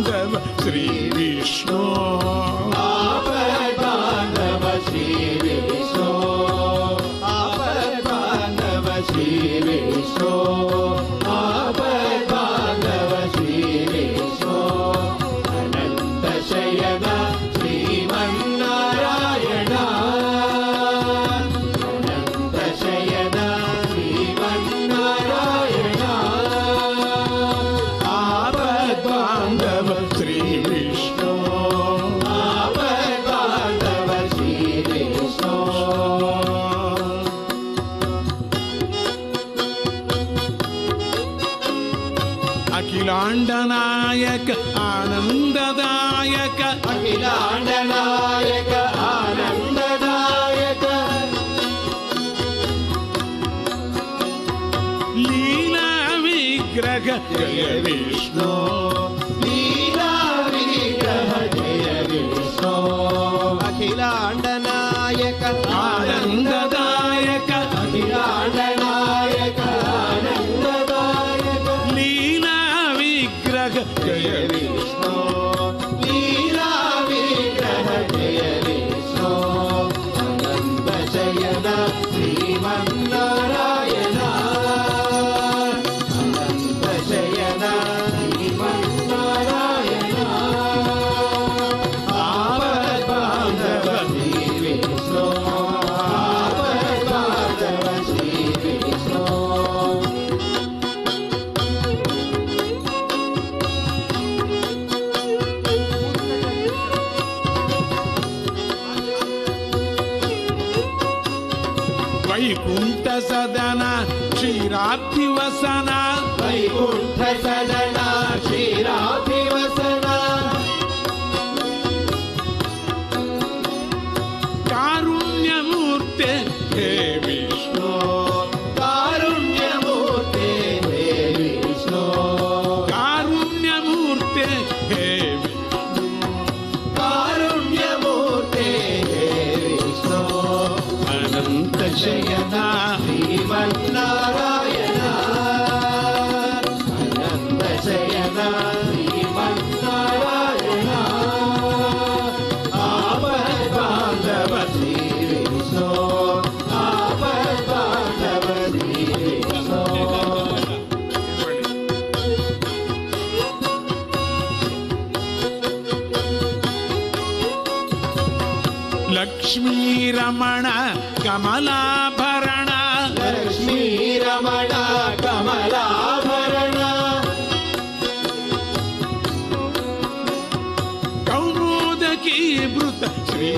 बांधव श्री विष्णु आपद बांधव श्री विष्णु आपद बांधव श्री विष्णु आपद बांधव श्री विष्णु अनंत शयन श्रीमन्नारायण अनंत शयन श्रीमन्नारायण आपद बांधव श्री विष्णु आपद बांधव श्री विष्णु अखिलांड नायक आनंददायक अखिलांड नायक आनंददायक लीला विग्रह जय विष्णु लीला विग्रह जय विष्णु अखिलांड नायक आनंददायक अखिलांड नायक आनंददायक लीला विग्रह जय विष्णु लीला विग्रह जय विष्णु अनंत शयन श्रीमन्नारायण अनंत शयन श्रीमन्नारायण आपद बांधव श्री विष्णु आपद बांधव श्री विष्णु वैकुंठ सदन क्षीराब्धिवसन वैकुंठ सदना क्षीराभिवसन कारुण्यमूर्ते हे विष्णु कारुण्यमूर्ते हे विष्णु कारुण्यमूर्ते हे कारुण्यमूर्ते हे विष्णु अनंत शयना श्रीमन्नारायण अनंत शयन श्रीमन्नारायण आपद बांधव श्री विष्णु आपद बांधव श्री विष्णु लक्ष्मी रमण कमलाभरण लक्ष्मी रमण कमलाभरण कौमुदकी भृत श्री